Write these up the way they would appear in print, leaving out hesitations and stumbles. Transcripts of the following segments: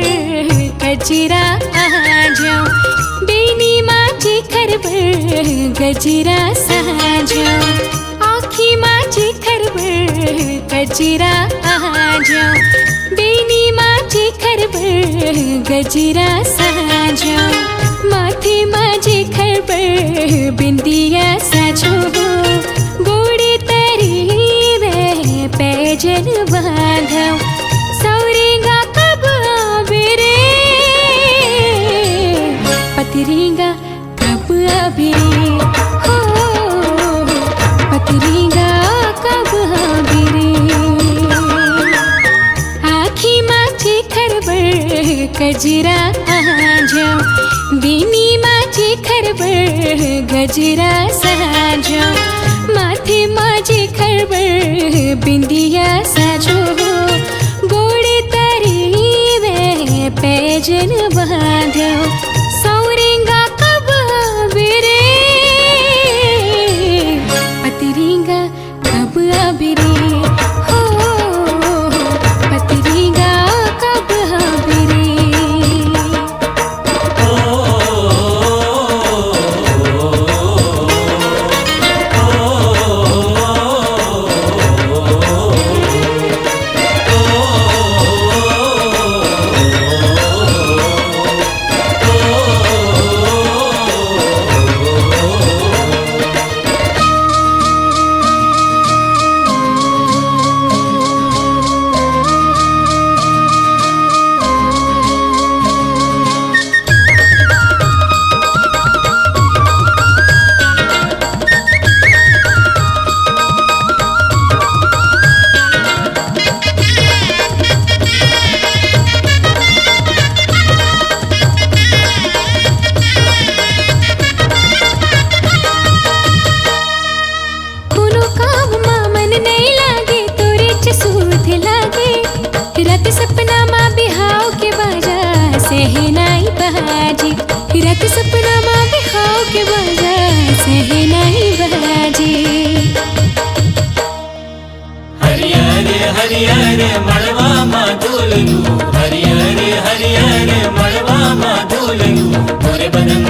गजरा आजाओ बेनी माझी खरबळ गजरा साजाओ आखी माझी खरबळ गजरा आजाओ बेनी माझी खरबळ गजरा साजाओ माथे माझी खरबळ बिंदिया साजो गोड़े तरी वे पैजन बांधो सौरेगा कब आवे रे पतरेगा कब आवे रे हो पतरेगा कब आवे रे आखी माझी खरबळ गजरा आजाओ बेनी माझी खरबळ गजरा साजाओ माथे माझी खरबळ बिंदिया साजो गोड़े तरी वे पैजन बांधो सौरेगा कब आवे रे पतरेगा कब आवे रे हो पतरेगा कब आवे रे रत सपना माँ बिहाव के बाजा सहनाई बहाजी रत सपना माँ बिहाव के बाजा सहनाई बहाजी हरियर हरियर मड़वा माँ दुलनु हरियर हरियर मड़वा माँ दुलनु तोरे बदन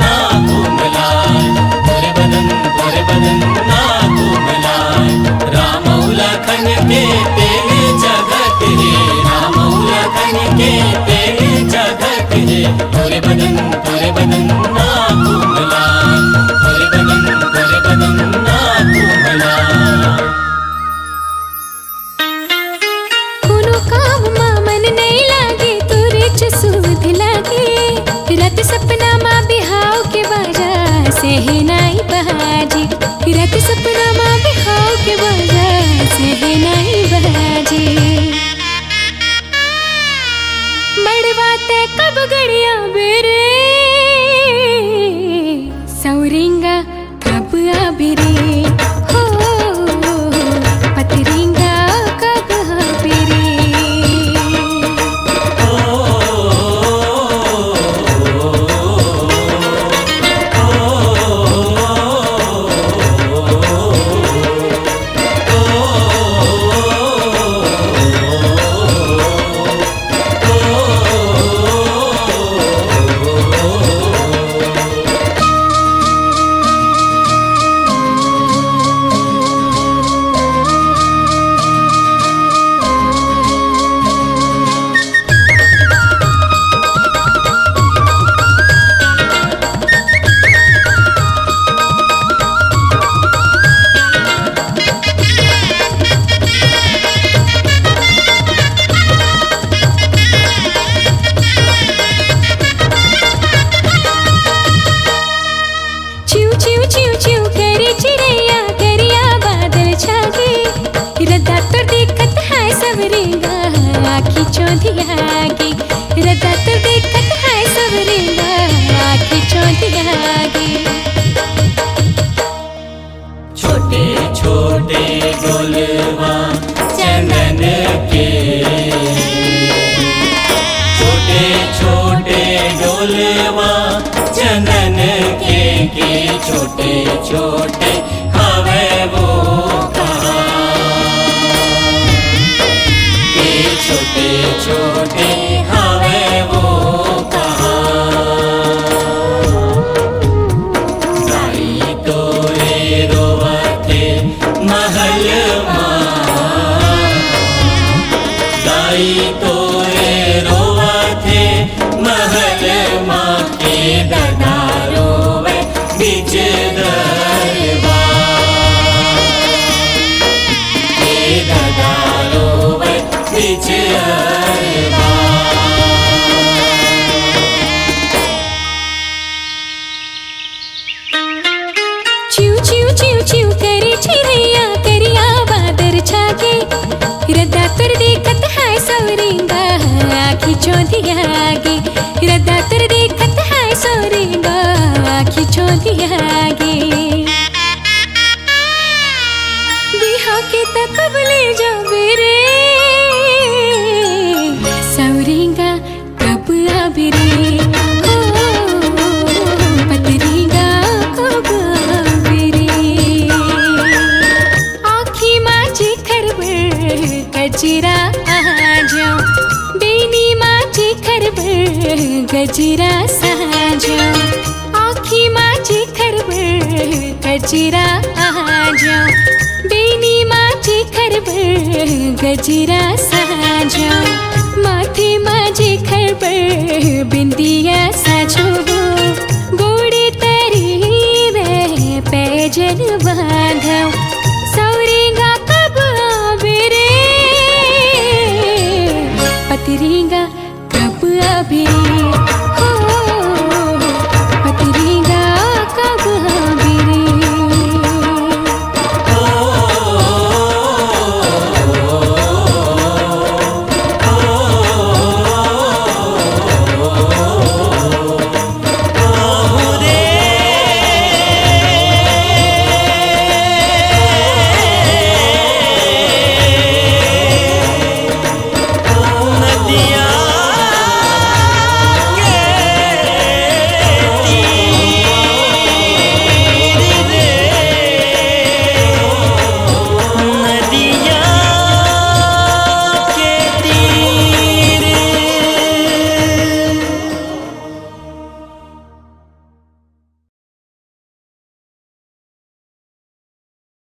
ना कोमलाय तोरे बदन ना कोमलाय रामौला खन के तेरे जगत है रामौला खन के तेरे जगत है तोरे बदन ना कोमलाय तोरे बदन ना कोमलाय कोनो काम मन नहीं लागे तोरे चसूद लागे रत सपना माँ बिहाव के बाजा सहनाई बहाजी रत सपना माँ बिहाव के बाजा सहनाई बहाजी मड़वाते कब गड़िया बेरे सौरेगा कब आवे रे हो पतरेगा कब आवे रे सवरेगा आखी चौंधियागी रदा तो देखत है सवरेगा आखी चौंधियागी छोटे छोटे गोलवा चंदन के छोटे छोटे डोलवा चंदन के छोटे छोटे हवे वो छोटे छोटे हवे वो गाई तोरे रोवते महल गाई तोरे रोवते महल माँ के दादा रोवे बीच दरबार के दादा रोवे बीच चिव चिव चिव चिव करे चिड़ैया करिया बादर छाके रदा तर देखत है सवरेगा आखी चौंधियागी रदा तर देखत है सवरेगा आखी चौंधियागी बिहा के तक ले जाबे रे सवरेगा कब आबे रे पतरेगा कब आबे रे आखी माची खरबर गजरा आ जाओ बेनी माची खरबर गजरा सा जाओ आखी माची खरबर गजरा आ जाओ बेनी माची खरबर गजरा सा जाओ माथे माजे खरबर बिंदिया साजो गोड़े तरी वे पैजन बांधो सवरेगा कब आबे रे पतरेगा कब आबे